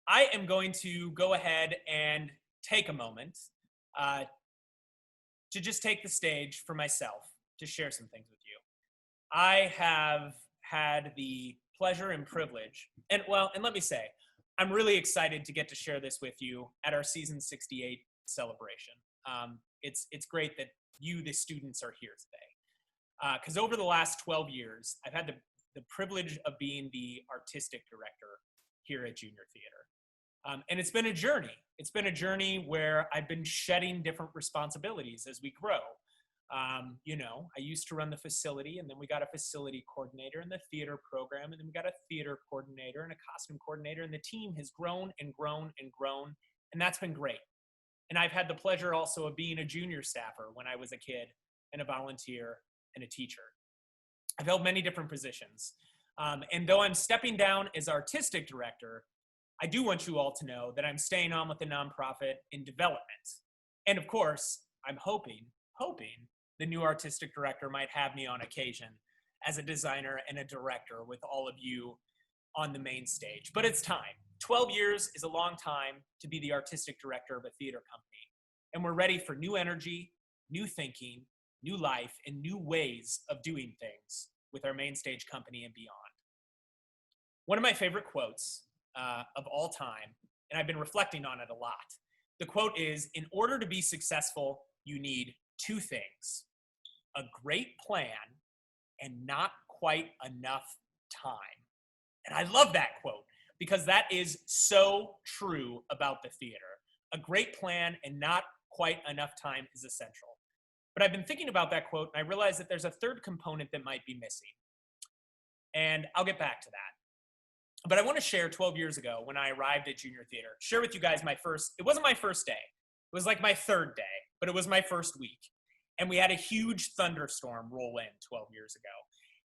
I am going to go ahead and take a moment uh, to just take the stage for myself to share some things with you. I have had the pleasure and privilege, and let me say, I'm really excited to get to share this with you at our season 68 celebration. It's great that you, the students, are here today. Because over the last 12 years, I've had the privilege of being the artistic director here at Junior Theater. And it's been a journey. It's been a journey where I've been shedding different responsibilities as we grow. I used to run the facility, and then we got a facility coordinator in the theater program, and then we got a theater coordinator and a costume coordinator, and the team has grown and grown and grown, and that's been great. And I've had the pleasure also of being a junior staffer when I was a kid, and a volunteer, and a teacher. I've held many different positions. And though I'm stepping down as artistic director, I do want you all to know that I'm staying on with the nonprofit in development. And of course, I'm hoping the new artistic director might have me on occasion as a designer and a director with all of you on the main stage. But it's time. 12 years is a long time to be the artistic director of a theater company. And we're ready for new energy, new thinking, new life, and new ways of doing things with our main stage company and beyond. One of my favorite quotes of all time, and I've been reflecting on it a lot. The quote is, "In order to be successful, you need two things: a great plan and not quite enough time." And I love that quote because that is so true about the theater. A great plan and not quite enough time is essential. But I've been thinking about that quote, and I realized that there's a third component that might be missing. And I'll get back to that. But I want to share 12 years ago when I arrived at Junior Theater, share with you guys it wasn't my first day. It was like my third day, but it was my first week. And we had a huge thunderstorm roll in 12 years ago.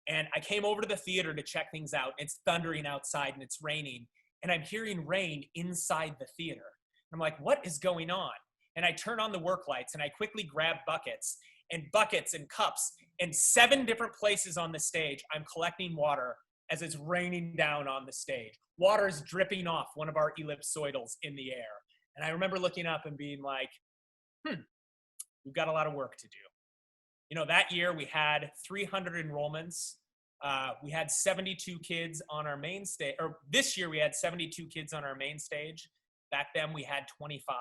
And I came over to the theater to check things out. It's thundering outside and it's raining. And I'm hearing rain inside the theater. I'm like, what is going on? And I turn on the work lights and I quickly grab buckets and cups and 7 different places on the stage. I'm collecting water as it's raining down on the stage. Water is dripping off one of our ellipsoidals in the air. And I remember looking up and being like, we've got a lot of work to do. That year we had 300 enrollments. We had 72 kids on our main stage, or this year we had 72 kids on our main stage. Back then we had 25.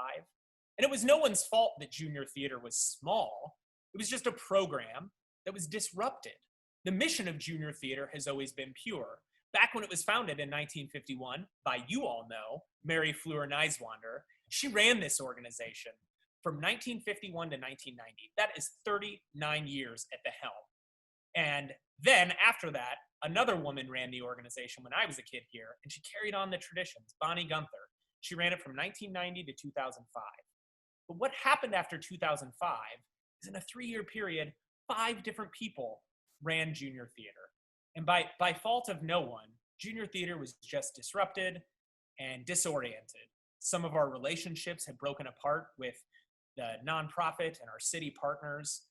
And it was no one's fault that Junior Theater was small. It was just a program that was disrupted. The mission of Junior Theater has always been pure. Back when it was founded in 1951 by, you all know, Mary Fleur Neiswander, she ran this organization from 1951 to 1990. That is 39 years at the helm. And then after that, another woman ran the organization when I was a kid here, and she carried on the traditions, Bonnie Gunther. She ran it from 1990 to 2005. But what happened after 2005 is in a 3-year period, 5 different people ran Junior Theater. And by fault of no one, Junior Theater was just disrupted and disoriented. Some of our relationships had broken apart with the nonprofit and our city partners,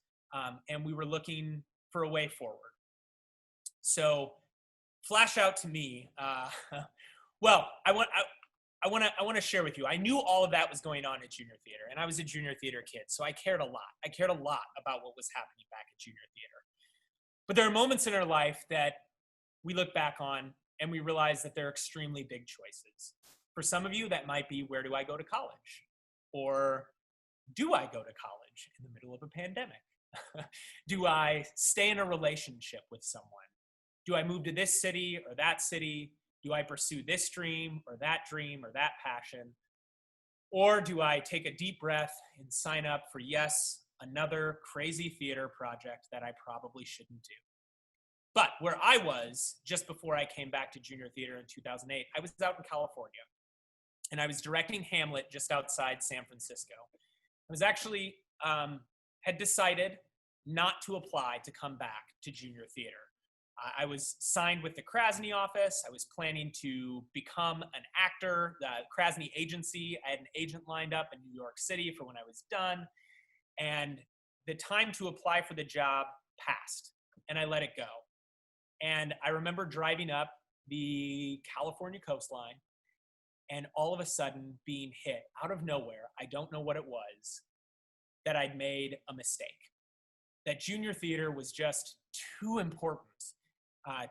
and we were looking for a way forward. So, flash out to me. Well, I want to share with you. I knew all of that was going on at Junior Theater, and I was a Junior Theater kid, so I cared a lot. I cared a lot about what was happening back at Junior Theater. But there are moments in our life that we look back on and we realize that they're extremely big choices. For some of you, that might be, where do I go to college? Or do I go to college in the middle of a pandemic? Do I stay in a relationship with someone? Do I move to this city or that city? Do I pursue this dream or that passion? Or do I take a deep breath and sign up for, yes, another crazy theater project that I probably shouldn't do? But where I was just before I came back to Junior Theater in 2008, I was out in California, and I was directing Hamlet just outside San Francisco. I was actually had decided not to apply to come back to Junior Theater. I was signed with the Krasny office. I was planning to become an actor. The Krasny agency, I had an agent lined up in New York City for when I was done. And the time to apply for the job passed, and I let it go. And I remember driving up the California coastline, and all of a sudden being hit out of nowhere, I don't know what it was, that I'd made a mistake. That junior theater was just too important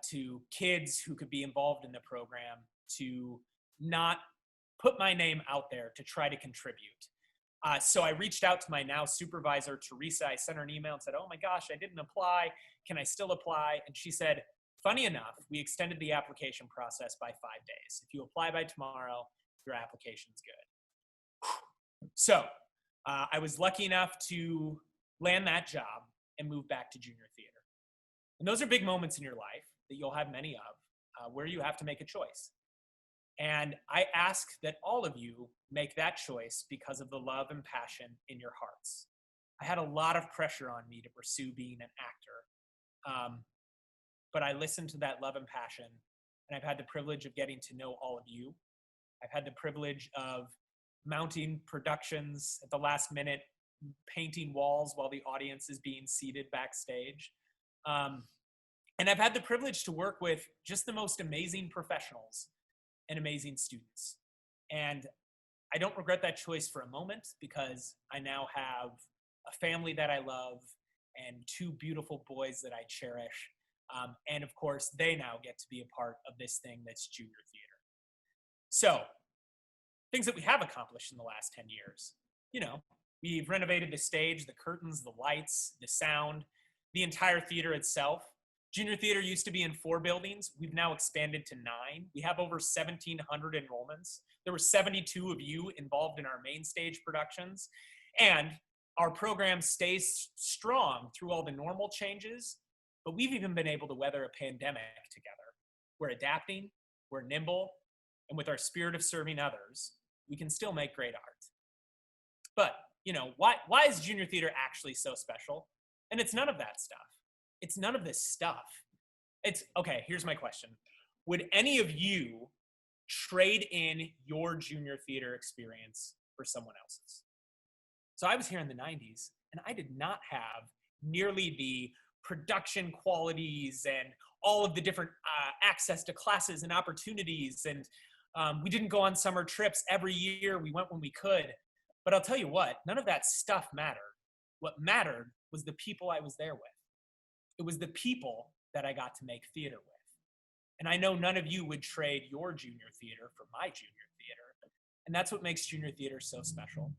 to kids who could be involved in the program to not put my name out there to try to contribute. So I reached out to my now supervisor, Teresa. I sent her an email and said, oh my gosh, I didn't apply. Can I still apply? And she said, funny enough, we extended the application process by 5 days. If you apply by tomorrow, your application's good. So I was lucky enough to land that job and move back to junior theater. And those are big moments in your life that you'll have many of, where you have to make a choice. And I ask that all of you make that choice because of the love and passion in your hearts. I had a lot of pressure on me to pursue being an actor. But I listened to that love and passion, and I've had the privilege of getting to know all of you. I've had the privilege of mounting productions at the last minute, painting walls while the audience is being seated backstage. And I've had the privilege to work with just the most amazing professionals and amazing students. And I don't regret that choice for a moment, because I now have a family that I love and 2 beautiful boys that I cherish. And of course, they now get to be a part of this thing that's junior theater. So, things that we have accomplished in the last 10 years. You know, we've renovated the stage, the curtains, the lights, the sound, the entire theater itself. Junior theater used to be in 4 buildings. We've now expanded to 9. We have over 1,700 enrollments. There were 72 of you involved in our main stage productions. And our program stays strong through all the normal changes, but we've even been able to weather a pandemic together. We're adapting, we're nimble, and with our spirit of serving others, we can still make great art. But, you know, why is junior theater actually so special? And it's none of that stuff. It's none of this stuff. It's, okay, here's my question. Would any of you trade in your junior theater experience for someone else's? So I was here in the 90s, and I did not have nearly the production qualities and all of the different access to classes and opportunities. And we didn't go on summer trips every year. We went when we could. But I'll tell you what, none of that stuff mattered. What mattered was the people I was there with. It was the people that I got to make theater with. And I know none of you would trade your junior theater for my junior theater. And that's what makes junior theater so special.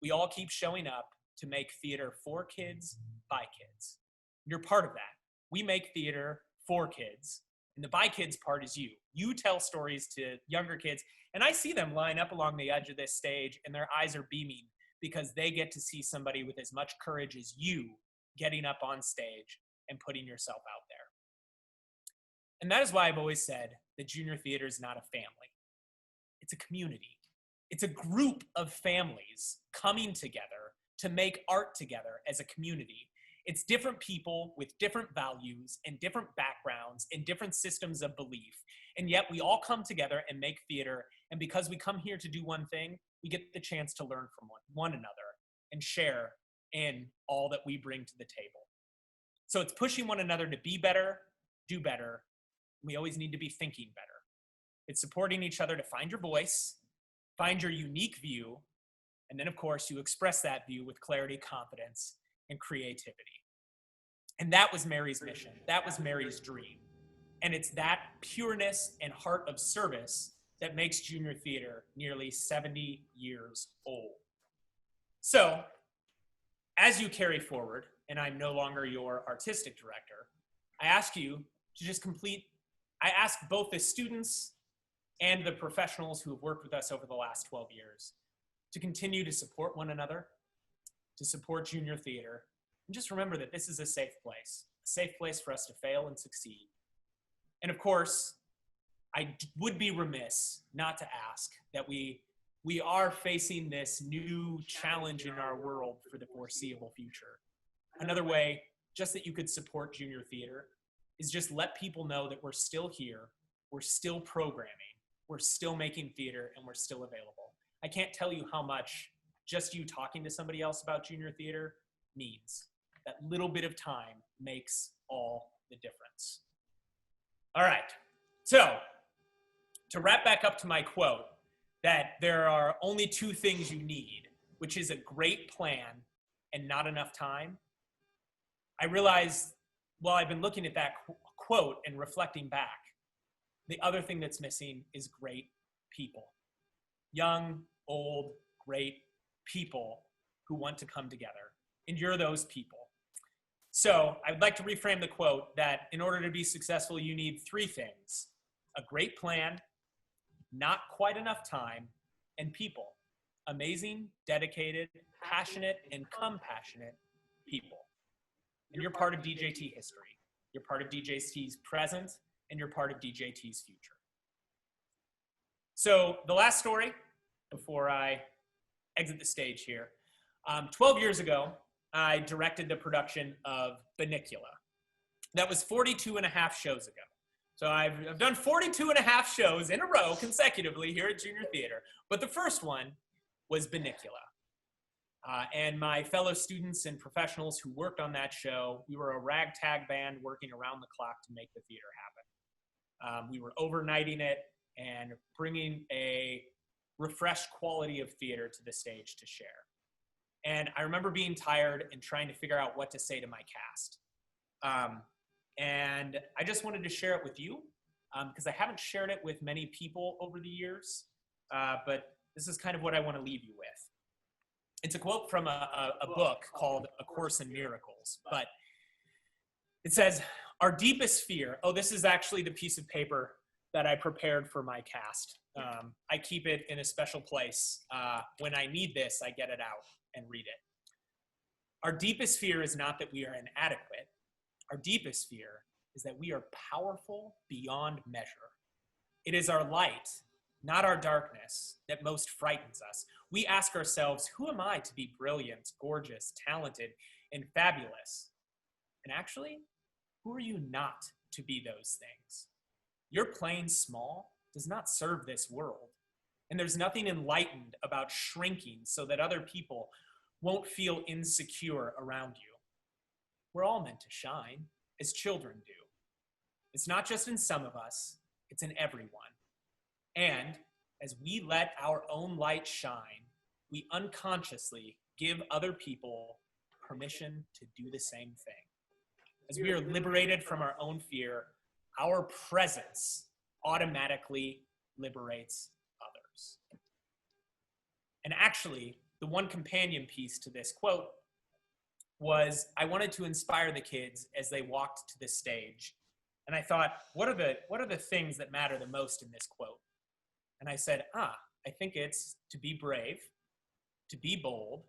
We all keep showing up to make theater for kids, by kids. You're part of that. We make theater for kids. And the by kids part is you. You tell stories to younger kids. And I see them line up along the edge of this stage, and their eyes are beaming because they get to see somebody with as much courage as you getting up on stage and putting yourself out there. And that is why I've always said that junior theater is not a family. It's a community. It's a group of families coming together to make art together as a community. It's different people with different values and different backgrounds and different systems of belief. And yet we all come together and make theater. And because we come here to do one thing, we get the chance to learn from one another and share in all that we bring to the table. So it's pushing one another to be better, do better. We always need to be thinking better. It's supporting each other to find your voice, find your unique view, and then of course you express that view with clarity, confidence, and creativity. And that was Mary's mission. That was Mary's dream. And it's that pureness and heart of service that makes junior theater nearly 70 years old. So, as you carry forward, and I'm no longer your artistic director, I ask you to just I ask both the students and the professionals who have worked with us over the last 12 years to continue to support one another, to support junior theater, and just remember that this is a safe place for us to fail and succeed. And of course, I would be remiss not to ask that we are facing this new challenge in our world for the foreseeable future. Another way, just that you could support junior theater, is just let people know that we're still here, we're still programming, we're still making theater, and we're still available. I can't tell you how much just you talking to somebody else about junior theater means. That little bit of time makes all the difference. All right, so to wrap back up to my quote, that there are only two things you need, which is a great plan and not enough time, I realized while I've been looking at that quote and reflecting back, the other thing that's missing is great people. Young, old, great people who want to come together. And you're those people. So I would like to reframe the quote that in order to be successful, you need three things: a great plan, not quite enough time, and people. Amazing, dedicated, passionate, and compassionate people. And you're part of DJT history. You're part of DJT's present, and you're part of DJT's future. So the last story, before I exit the stage here, 12 years ago, I directed the production of Bunnicula. That was 42 and a half shows ago. So I've done 42 and a half shows in a row consecutively here at Junior Theater. But the first one was Bunnicula. And my fellow students and professionals who worked on that show, we were a ragtag band working around the clock to make the theater happen. We were overnighting it and bringing a refreshed quality of theater to the stage to share. And I remember being tired and trying to figure out what to say to my cast. And I just wanted to share it with you because I haven't shared it with many people over the years, but this is kind of what I want to leave you with. It's a quote from a book called A Course in Miracles, but it says, our deepest fear, this is actually the piece of paper that I prepared for my cast. I keep it in a special place. When I need this, I get it out and read it. Our deepest fear is not that we are inadequate. Our deepest fear is that we are powerful beyond measure. It is our light, not our darkness, that most frightens us. We ask ourselves, who am I to be brilliant, gorgeous, talented, and fabulous? And actually, who are you not to be those things? Your plain small does not serve this world. And there's nothing enlightened about shrinking so that other people won't feel insecure around you. We're all meant to shine, as children do. It's not just in some of us, it's in everyone. And as we let our own light shine, we unconsciously give other people permission to do the same thing. As we are liberated from our own fear, our presence automatically liberates others. And actually, the one companion piece to this quote was I wanted to inspire the kids as they walked to the stage. And I thought, what are the things that matter the most in this quote? And I said, I think it's to be brave, to be bold,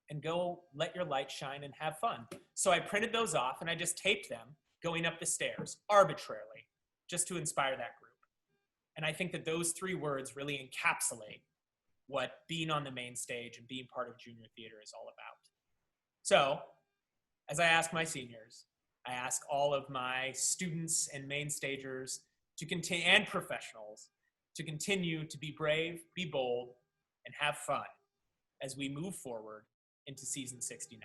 and go let your light shine and have fun. So I printed those off and I just taped them going up the stairs arbitrarily, just to inspire that group. And I think that those three words really encapsulate what being on the main stage and being part of Junior Theater is all about. So, as I ask my seniors, I ask all of my students and main stagers to continue, and professionals, to continue to be brave, be bold, and have fun as we move forward into season 69.